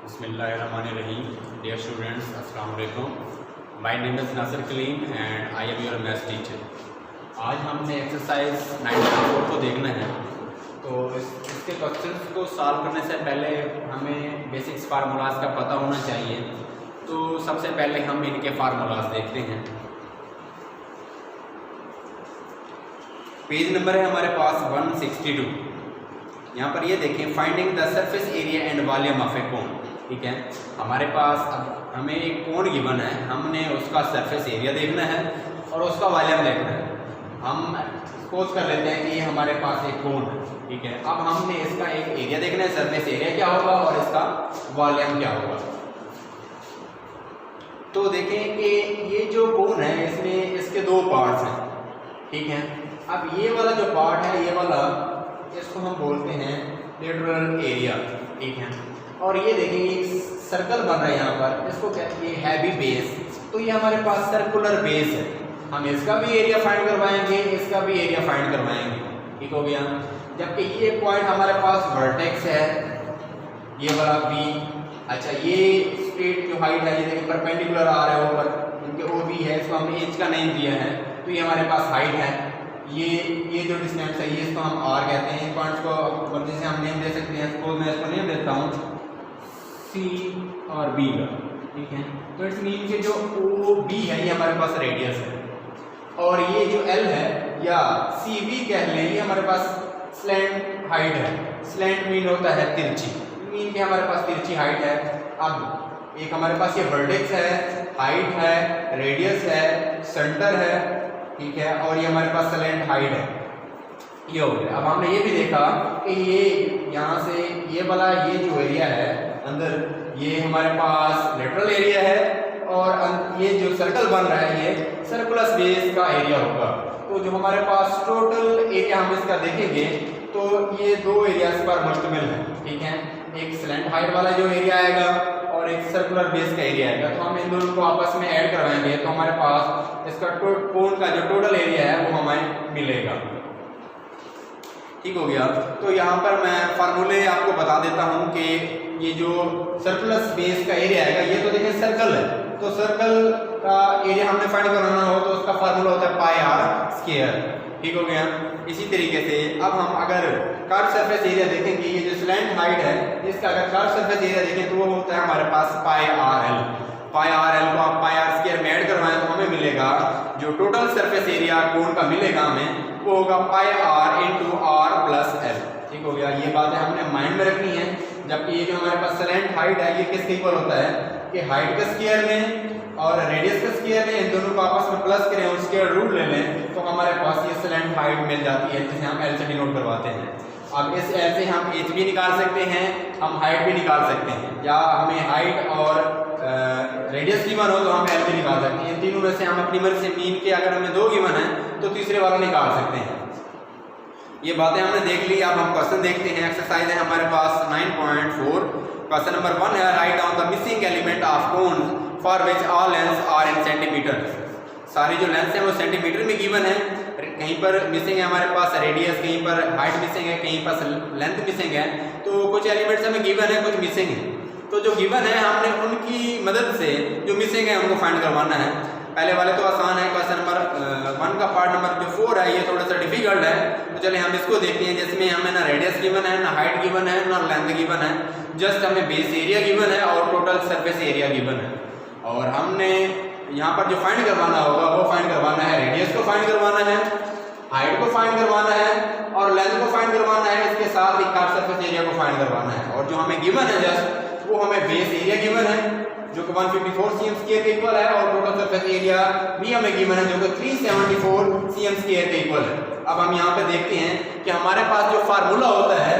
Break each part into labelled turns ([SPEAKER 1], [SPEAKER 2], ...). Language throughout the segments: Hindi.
[SPEAKER 1] Bismillahirrahmanirrahim. Dear students, Assalamu alaikum. My name is Nasir Kaleem and I am your maths teacher. आज हमने एक्सरसाइज 9.4 को देखना है। तो इसके क्वेश्चंस को सॉल्व करने से पहले हमें बेसिक्स फार्मूलाज का पता होना चाहिए। तो सबसे पहले हम इनके फार्मूलाज देखते हैं। पेज नंबर है हमारे पास 162। यहाँ पर ये देखें, finding the surface area and volume of a cone. ठीक है, हमारे पास अब हमें एक कोन गिवन है, हमने उसका सरफेस एरिया देखना है और उसका वॉल्यूम देखना है। हम सपोज कर लेते हैं कि हमारे पास एक कोन है। ठीक है, अब हमने इसका एक एरिया देखना है, सरफेस एरिया क्या होगा और इसका वॉल्यूम क्या होगा। तो देखें कि ये जो कोन है इसमें इसके दो पार्ट्स हैं। ठीक है, अब ये वाला जो पार्ट है, ये वाला, इसको हम बोलते हैं लेटरल एरिया। ठीक है, और ये देखेंगे एक सर्कल बन रहा है यहाँ पर, इसको कहते हैं हैवी बेस। तो ये हमारे पास सर्कुलर बेस है, हम इसका भी एरिया फाइंड करवाएंगे, इसका भी एरिया फाइंड करवाएंगे। ठीक हो गया। जबकि ये पॉइंट हमारे पास वर्टेक्स है, ये वाला बी। अच्छा, ये स्ट्रेट जो हाइट है, ये देखिए परपेंडिकुलर आ रहा है ऊपर, इनके ओ बी है, इसको हमने एच का नेम दिया है। तो ये हमारे पास हाइट है। ये जो डिस्टेंस है, ये इसको हम आर कहते हैं। पॉइंट्स को मर्जी से हम नेम दे सकते हैं। सपोज मैं इसको नेम देता हूँ सी और बी का। ठीक है, तो इट्स मीन कि जो ओ बी है ये हमारे पास रेडियस है, और ये जो एल है या सी बी कह लें, ये हमारे पास स्लैंट हाइट है। स्लैंट मीन होता है तिरछी, मीन कि हमारे पास तिरछी हाइट है। अब एक हमारे पास ये वर्टेक्स है, हाइट है, रेडियस है, सेंटर है। ठीक है, और ये हमारे पास स्लैंट हाइट है। ये हो गया। अब हमने ये भी देखा कि ये यहाँ से ये वाला ये जो एरिया है अंदर, ये हमारे पास लेटरल एरिया है, और ये जो सर्कल बन रहा है ये सर्कुलर बेस का एरिया होगा। तो जो हमारे पास टोटल एरिया हम इसका देखेंगे तो ये दो एरियाज पर मुश्तमिल है। ठीक है, एक स्लैंट हाइट वाला जो एरिया आएगा और एक सर्कुलर बेस का एरिया आएगा। तो हम इन दोनों को आपस में ऐड करवाएंगे तो हमारे पास इसका कोन का जो टोटल एरिया है वो हमें मिलेगा। ठीक हो गया। तो यहाँ पर मैं फार्मूले आपको बता देता हूँ कि ये जो सर्कुलर बेस का एरिया आएगा, ये तो देखिए सर्कल है, तो सर्कल का एरिया हमने फाइंड करना हो तो उसका फार्मूला होता है पाई आर स्क्वायर। ठीक हो गया। इसी तरीके से अब हम अगर कर्व सरफेस एरिया देखेंगे, ये जो स्लैंट हाइट है इसका अगर कर्व सरफेस एरिया देखें तो वो होता है हमारे पास पाई आर एल। पाई आर एल को आप पाई आर स्क्वायर में ऐड करवाएं तो हमें मिलेगा जो टोटल सरफेस एरिया कोन का मिलेगा हमें, वो होगा pi r into are plus l. ठीक हो गया। ये बातें हमने माइंड में रखनी है। जबकि ये जो हमारे पास स्लैंट हाइट है ये किसके इक्वल होता है कि हाइट का स्क्वायर लें और रेडियस का स्क्वायर लें, इन दोनों को आपस में प्लस करें और स्क्वायर रूट ले लें तो हमारे पास ये स्लैंट हाइट मिल जाती है, जिसे हम एल से डिनोट करवाते हैं। अब इस एल से हम एच भी निकाल सकते हैं, हम हाइट भी निकाल सकते हैं, या हमें हाइट और रेडियस गिवन हो तो हम एल भी निकाल सकते हैं। इन तीनों में से हम अपनी मर्जी से मीन के अगर हमें दो गिवन है तो तीसरे वाला निकाल सकते हैं। ये बातें हमने देख ली। अब हम क्वेश्चन देखते हैं। एक्सरसाइज है हमारे पास 9.4। क्वेश्चन नंबर 1 है, write down the missing element of cone for which all lengths are in centimetre. सारी जो लेंथ है वो सेंटीमीटर में गिवन है। कहीं पर मिसिंग है हमारे पास रेडियस, कहीं पर हाइट मिसिंग है, कहीं पर लेंथ मिसिंग है। तो कुछ एलिमेंट्स हमें गिवन है, कुछ मिसिंग है। तो जो गिवन है हमने उनकी मदद से जो मिसिंग है उनको फाइंड करवाना है। पहले वाले तो आसान है। क्वेश्चन नंबर 1 का पार्ट नंबर जो 4 है ये थोड़ा सा डिफिकल्ट है। तो चलिए हम इसको देखते हैं, जिसमें हमें ना रेडियस गिवन है, ना हाइट गिवन है, ना लेंथ गिवन है, जस्ट हमें बेस एरिया गिवन है और टोटल सरफेस एरिया गिवन है। और हमने यहाँ पर जो फाइंड करवाना होगा वो फाइंड करवाना है, रेडियस को फाइंड करवाना है, हाइट को फाइंड करवाना है और लेंथ को फाइंड करवाना है। इसके साथ ही कर्व सरफेस एरिया को फाइंड करवाना है। और जो हमें गिवन है जस्ट वो हमें बेस एरिया गिवन है जो कि 154 cm स्क्वायर के इक्वल है, और टोटल सरफेस एरिया भी हमें गिवन है जो कि 374 cm स्क्वायर के इक्वल है। अब हम यहाँ पे देखते हैं कि हमारे पास जो फार्मूला होता है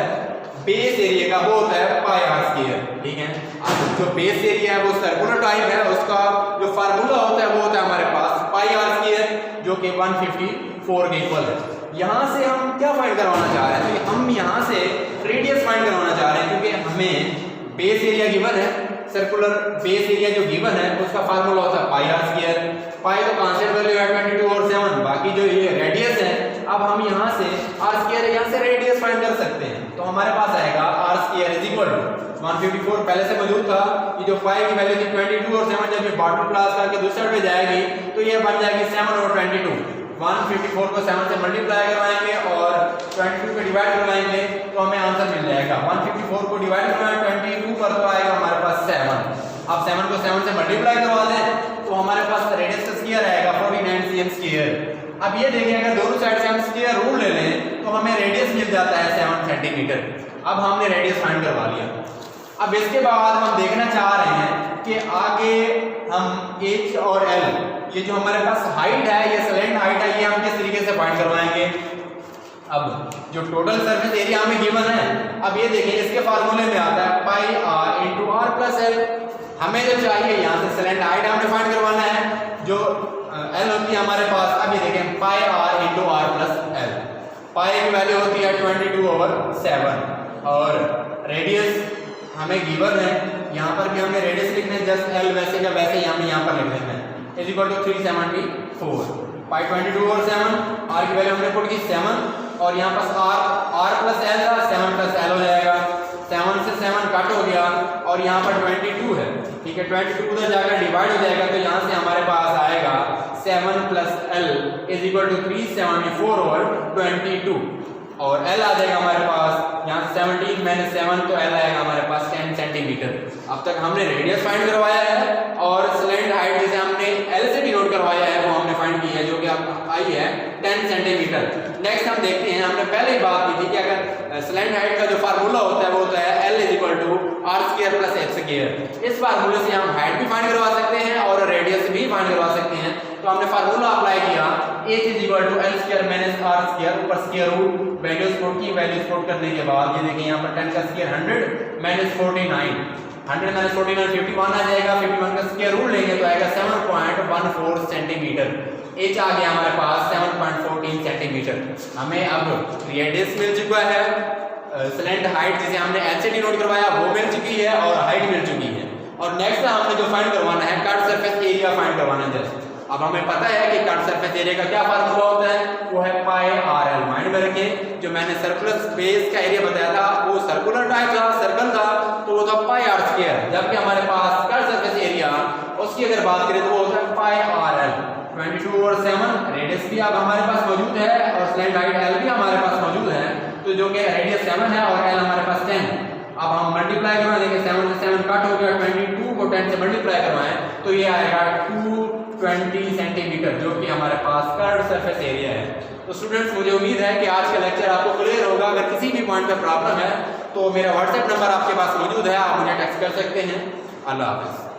[SPEAKER 1] बेस एरिया का वो होता है पाई आर स्क्वायर। ठीक है, अब जो बेस एरिया है वो सर्कुलर टाइप है, उसका जो फार्मूला होता है वो होता है हमारे पास पाई आर स्क्वायर जो कि 154 के इक्वल है। यहाँ से हम क्या फाइंड करवाना चाह रहे हैं, तो हम यहाँ से रेडियस फाइंड करवाना चाह रहे हैं, क्योंकि हमें बेस एरिया गिवन है, सर्कुलर बेस एरिया जो गिवन है उसका फार्मूला होता है पाई आर स्क्वायर। पाई तो कांस्टेंट वैल्यू है 22 और 7, बाकी जो ये रेडियस है, अब हम यहाँ से आर स्क्वायर यहाँ से रेडियस फाइंड कर सकते हैं। तो हमारे पास आएगा R square is equal to 154 पहले से मौजूद था। ये जो 5 की वैल्यू थी 22 और 7 जब ये बॉटम क्लास करके दूसरे पे जाएगी तो ये बन जाएगी 7 और 22। 154 को 7 से मल्टीप्लाई करवाएंगे और 22 पे डिवाइड करवाएंगे तो हमें आंसर मिल जाएगा। 154 को डिवाइड करवाएं 22 पर तो आएगा हमारे पास 7। अब 7 को 7 से मल्टीप्लाई करवा दें तो हमारे पास रेडियस का स्क्वायर आएगा 49 cm स्क्वायर। अब ये देखिए अगर दोनों साइड से हम स्क्वायर रूल ले लें तो हमें रेडियस मिल जाता है 7 सेंटीमीटर। अब हमने रेडियस फाइंड करवा लिया। अब इसके बाद हम देखना चाह रहे हैं कि आगे हम h और l ये जो हमारे पास हाइट है, ये स्लैंट हाइट है, ये हम किस तरीके से फाइंड करवाएंगे। अब जो टोटल सरफेस एरिया हमें गिवन है, अब ये देखिए इसके फार्मूले में आता है pi r into are plus L. हमें जो चाहिए यहाँ से स्लैंट हाइट हमने फाइंड करवाना है, जो एल होती है हमारे पास। अब ये देखें pi r into are plus l. Pi की वैल्यू होती है 22/7 और रेडियस हमें गिवन है। यहाँ पर भी हमने रेडियस लिखना है, जस्ट एल वैसे का वैसे ही हमें यहाँ पर लिख देना है is equal to 374 pi 22/7। R की वैल्यू हमने पुट की 7 और यहाँ पास आर प्लस एल था, 7 प्लस एल हो जाएगा। 7 से 7 कट हो गया और यहाँ पर 22 है, ठीक है। 22 उधर जाकर डिवाइड हो जाएगा तो यहाँ से हमारे पास आएगा 7 plus L is equal to 374/22 और एल आ जाएगा हमारे पास यहाँ 17 - 7 तो एल आएगा हमारे पास 10 सेंटीमीटर। अब तक हमने रेडियस फाइंड करवाया है और स्लैंट हाइट जिसे हमने एल से डिनोट करवाया है वो हमने फाइंड की है, जो कि अब आई है 10 सेंटीमीटर। नेक्स्ट हम देखते हैं, हमने पहले ही बात की थी कि अगर स्लैंट हाइट का जो फार्मूला होता है वो होता है L is equal to R square plus H square. इस फार्मूले से हम हाइट भी फाइंड करवा सकते हैं और रेडियस भी फाइंड करवा सकते हैं। तो हमने फार्मूला अप्लाई किया h is equal to L square minus R square ऊपर स्क्वायर रूट वैल्यूज पुट की। वैल्यूज पुट करने के बाद ये देखिए यहाँ पर 10 का स्क्वायर 100 माइनस 49, 100 माइनस 49 51 आ जाएगा। 51 का स्क्वायर रूट लेंगे तो आएगा 7.14 सेंटीमीटर। h आ गया हमारे पास 7.14 सेंटीमीटर। हमें अब रेडियस मिल चुका है, स्लैंट हाइट जिसे हमने एल से डिनोट करवाया वो मिल चुकी है और हाइट मिल चुकी है। और नेक्स्ट हमने जो फाइंड करवाना है कट सरफेस एरिया फाइंड करवाना है। जस्ट अब हमें पता है कि कट सरफेस एरिया का क्या फार्मूला होता है, वो है पाई आर एल। माइंड में रखें, जो मैंने सर्कुलर स्पेस का एरिया बताया था वो सर्कुलर टाइप था, सर्कल था, तो वो था पाई आर स्क्वायर। जबकि हमारे पास कट सरफेस एरिया उसकी अगर बात करें तो वो होता है पाई आर एल। 22/7 रेडियस भी अब हमारे पास मौजूद है और स्लैंट हाइट एल भी हमारे पास मौजूद है, तो जो कि रेडियस 7 है और एल हमारे पास 10। अब हम मल्टीप्लाई करवाएं, देखिए 7 से 7 कट हो गया, 22 को 10 से मल्टीप्लाई करवाएं तो ये आएगा 220 सेंटीमीटर, जो कि हमारे पास कर्व्ड सरफेस एरिया है। तो स्टूडेंट्स मुझे उम्मीद है कि आज का लेक्चर आपको क्लियर होगा। अगर किसी भी पॉइंट पे प्रॉब्लम है तो मेरा व्हाट्सएप नंबर आपके पास मौजूद है, आप मुझे टेक्स्ट कर सकते हैं। अल्लाह हाफिज़।